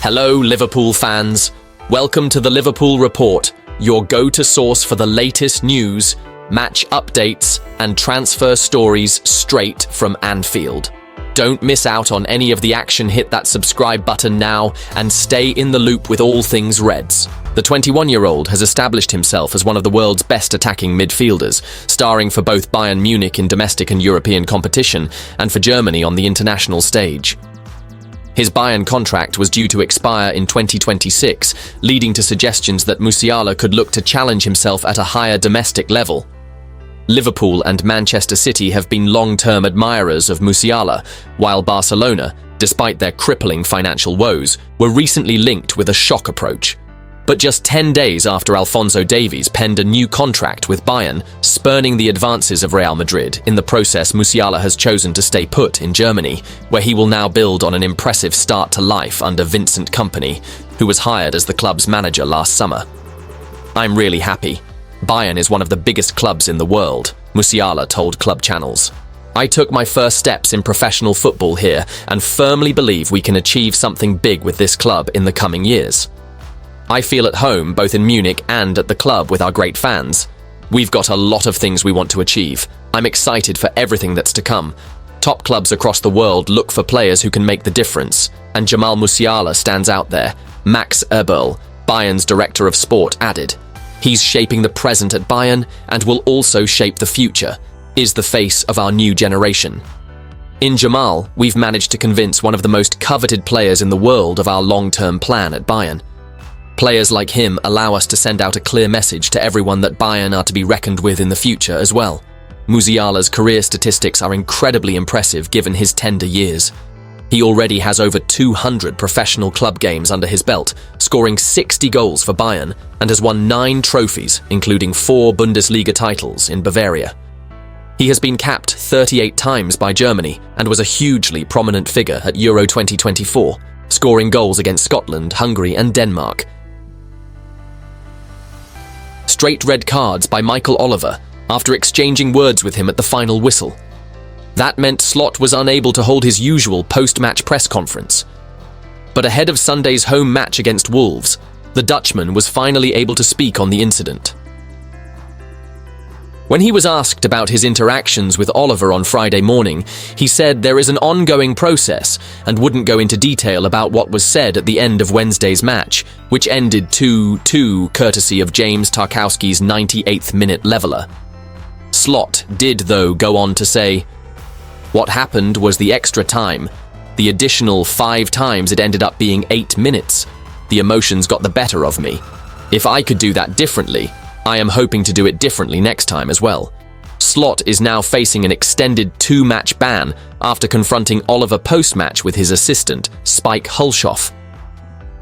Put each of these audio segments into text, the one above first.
Hello, Liverpool fans. Welcome to the Liverpool Report, your go-to source for the latest news, match updates, and transfer stories straight from Anfield. Don't miss out on any of the action. Hit that subscribe button now and stay in the loop with all things Reds. The 21-year-old has established himself as one of the world's best attacking midfielders, starring for both Bayern Munich in domestic and European competition and for Germany on the international stage. His Bayern contract was due to expire in 2026, leading to suggestions that Musiala could look to challenge himself at a higher domestic level. Liverpool and Manchester City have been long-term admirers of Musiala, while Barcelona, despite their crippling financial woes, were recently linked with a shock approach. But just 10 days after Alphonso Davies penned a new contract with Bayern, spurning the advances of Real Madrid, in the process Musiala has chosen to stay put in Germany, where he will now build on an impressive start to life under Vincent Kompany, who was hired as the club's manager last summer. "I'm really happy. Bayern is one of the biggest clubs in the world," Musiala told club channels. "I took my first steps in professional football here and firmly believe we can achieve something big with this club in the coming years. I feel at home both in Munich and at the club with our great fans. We've got a lot of things we want to achieve. I'm excited for everything that's to come. Top clubs across the world look for players who can make the difference, and Jamal Musiala stands out there," Max Eberl, Bayern's director of sport, added. "He's shaping the present at Bayern and will also shape the future, is the face of our new generation. In Jamal, we've managed to convince one of the most coveted players in the world of our long-term plan at Bayern. Players like him allow us to send out a clear message to everyone that Bayern are to be reckoned with in the future as well. Musiala's career statistics are incredibly impressive given his tender years. He already has over 200 professional club games under his belt, scoring 60 goals for Bayern, and has won 9 trophies, including 4 Bundesliga titles in Bavaria. He has been capped 38 times by Germany and was a hugely prominent figure at Euro 2024, scoring goals against Scotland, Hungary, and Denmark. Straight red cards by Michael Oliver after exchanging words with him at the final whistle. That meant Slot was unable to hold his usual post-match press conference. But ahead of Sunday's home match against Wolves, the Dutchman was finally able to speak on the incident. When he was asked about his interactions with Oliver on Friday morning, he said there is an ongoing process and wouldn't go into detail about what was said at the end of Wednesday's match, which ended 2-2 courtesy of James Tarkowski's 98th minute leveller. Slot did, though, go on to say, "What happened was the extra time. The additional 5 times it ended up being 8 minutes. The emotions got the better of me. If I could do that differently, I am hoping to do it differently next time as well." Slot is now facing an extended 2-match ban after confronting Oliver post-match with his assistant, Spike Hulshoff.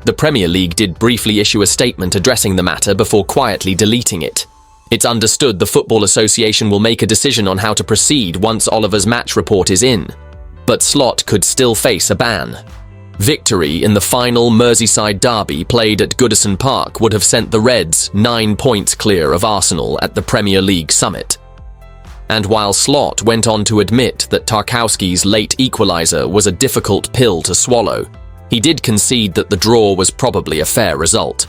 The Premier League did briefly issue a statement addressing the matter before quietly deleting it. It's understood the Football Association will make a decision on how to proceed once Oliver's match report is in, but Slot could still face a ban. Victory in the final Merseyside derby played at Goodison Park would have sent the Reds 9 points clear of Arsenal at the Premier League summit. And while Slot went on to admit that Tarkowski's late equaliser was a difficult pill to swallow, he did concede that the draw was probably a fair result.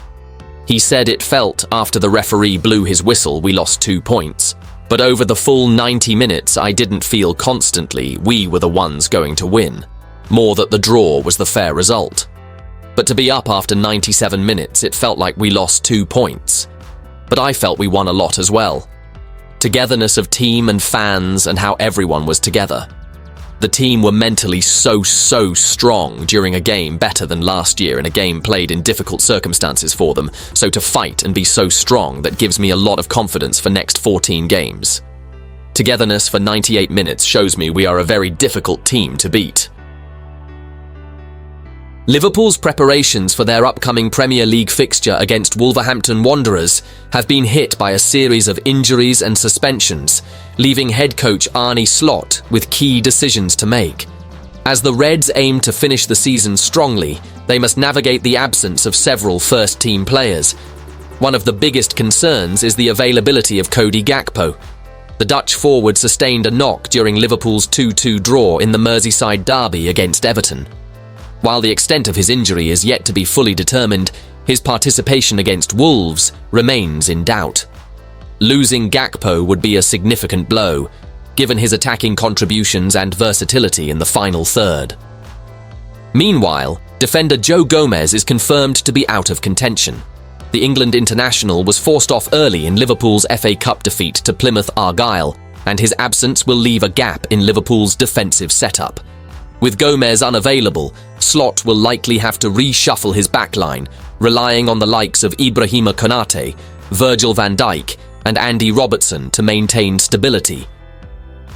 He said it felt after the referee blew his whistle we lost 2 points, but over the full 90 minutes I didn't feel constantly we were the ones going to win. More that the draw was the fair result. But to be up after 97 minutes, it felt like we lost 2 points. But I felt we won a lot as well. Togetherness of team and fans and how everyone was together. The team were mentally so strong during a game better than last year in a game played in difficult circumstances for them, so to fight and be so strong that gives me a lot of confidence for next 14 games. Togetherness for 98 minutes shows me we are a very difficult team to beat." Liverpool's preparations for their upcoming Premier League fixture against Wolverhampton Wanderers have been hit by a series of injuries and suspensions, leaving head coach Arne Slot with key decisions to make. As the Reds aim to finish the season strongly, they must navigate the absence of several first-team players. One of the biggest concerns is the availability of Cody Gakpo. The Dutch forward sustained a knock during Liverpool's 2-2 draw in the Merseyside derby against Everton. While the extent of his injury is yet to be fully determined, his participation against Wolves remains in doubt. Losing Gakpo would be a significant blow, given his attacking contributions and versatility in the final third. Meanwhile, defender Joe Gomez is confirmed to be out of contention. The England international was forced off early in Liverpool's FA Cup defeat to Plymouth Argyle, and his absence will leave a gap in Liverpool's defensive setup. With Gomez unavailable, Slot will likely have to reshuffle his backline, relying on the likes of Ibrahima Konate, Virgil van Dijk, and Andy Robertson to maintain stability.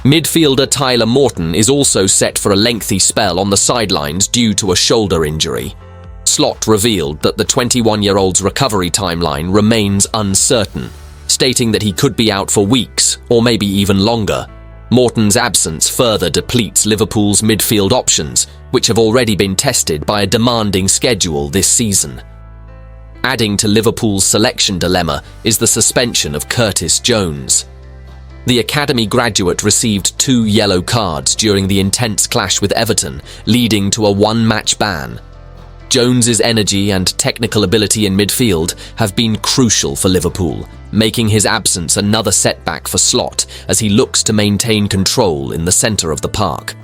Midfielder Tyler Morton is also set for a lengthy spell on the sidelines due to a shoulder injury. Slot revealed that the 21-year-old's recovery timeline remains uncertain, stating that he could be out for weeks or maybe even longer. Morton's absence further depletes Liverpool's midfield options, which have already been tested by a demanding schedule this season. Adding to Liverpool's selection dilemma is the suspension of Curtis Jones. The academy graduate received 2 yellow cards during the intense clash with Everton, leading to a 1-match ban. Jones's energy and technical ability in midfield have been crucial for Liverpool, making his absence another setback for Slot as he looks to maintain control in the centre of the park.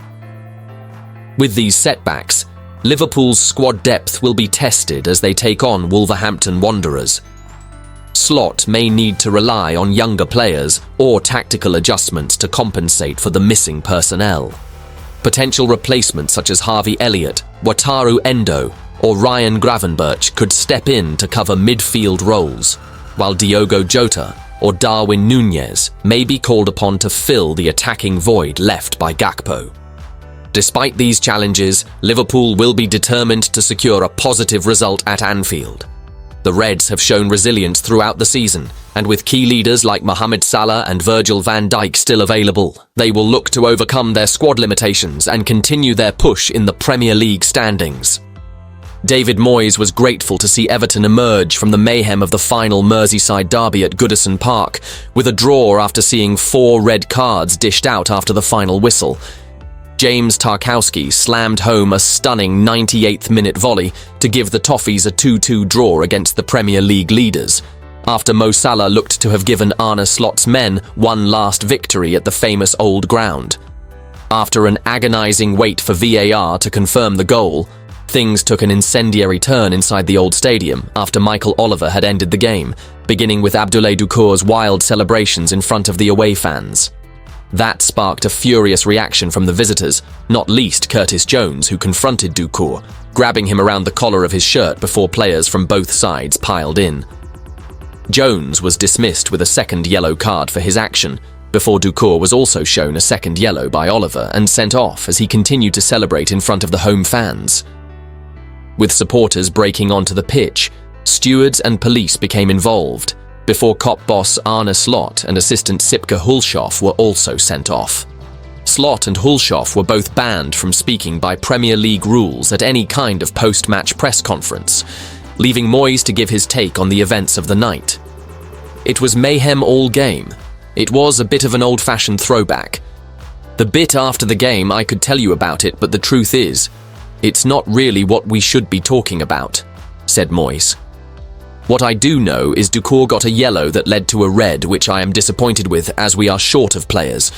With these setbacks, Liverpool's squad depth will be tested as they take on Wolverhampton Wanderers. Slot may need to rely on younger players or tactical adjustments to compensate for the missing personnel. Potential replacements such as Harveyelliott, Wataru Endo, or Ryan Gravenberch could step in to cover midfield roles, while Diogo Jota or Darwin Núñez may be called upon to fill the attacking void left by Gakpo. Despite these challenges, Liverpool will be determined to secure a positive result at Anfield. The Reds have shown resilience throughout the season, and with key leaders like Mohamed Salah and Virgil van Dijk still available, they will look to overcome their squad limitations and continue their push in the Premier League standings. David Moyes was grateful to see Everton emerge from the mayhem of the final Merseyside derby at Goodison Park, with a draw after seeing 4 red cards dished out after the final whistle. James Tarkowski slammed home a stunning 98th-minute volley to give the Toffees a 2-2 draw against the Premier League leaders, after Mo Salah looked to have given Arne Slot's men one last victory at the famous Old Ground. After an agonising wait for VAR to confirm the goal, things took an incendiary turn inside the old stadium after Michael Oliver had ended the game, beginning with Abdoulaye Doucour's wild celebrations in front of the away fans. That sparked a furious reaction from the visitors, not least Curtis Jones, who confronted Doucour, grabbing him around the collar of his shirt before players from both sides piled in. Jones was dismissed with a second yellow card for his action, before Doucour was also shown a second yellow by Oliver and sent off as he continued to celebrate in front of the home fans. With supporters breaking onto the pitch, stewards and police became involved, before cop boss Arne Slot and assistant Sipke Hulshoff were also sent off. Slot and Hulshoff were both banned from speaking by Premier League rules at any kind of post-match press conference, leaving Moyes to give his take on the events of the night. It was mayhem all game. It was a bit of an old-fashioned throwback. The bit after the game, I could tell you about it, but the truth is, it's not really what we should be talking about, said Moyes. What I do know is Doucour got a yellow that led to a red, which I am disappointed with as we are short of players.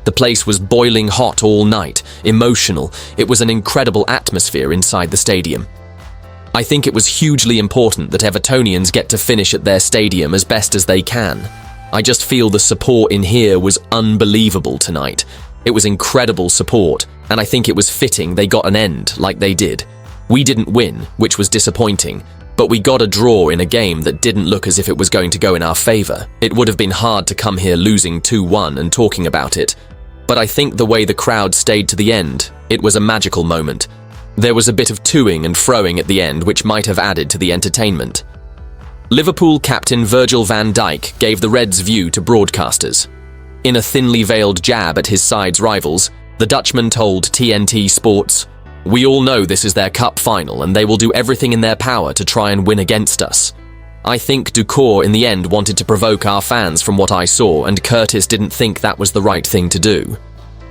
The place was boiling hot all night, emotional. It was an incredible atmosphere inside the stadium. I think it was hugely important that Evertonians get to finish at their stadium as best as they can. I just feel the support in here was unbelievable tonight. It was incredible support, and I think it was fitting they got an end like they did. We didn't win, which was disappointing, but we got a draw in a game that didn't look as if it was going to go in our favour. It would have been hard to come here losing 2-1 and talking about it, but I think the way the crowd stayed to the end, it was a magical moment. There was a bit of toing and froing at the end which might have added to the entertainment. Liverpool captain Virgil van Dijk gave the Reds' view to broadcasters. In a thinly veiled jab at his side's rivals, the Dutchman told TNT Sports, "We all know this is their cup final and they will do everything in their power to try and win against us. I think Doucour in the end wanted to provoke our fans from what I saw, and Curtis didn't think that was the right thing to do.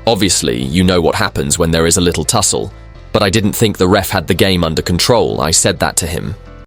Obviously, you know what happens when there is a little tussle. But I didn't think the ref had the game under control. I said that to him.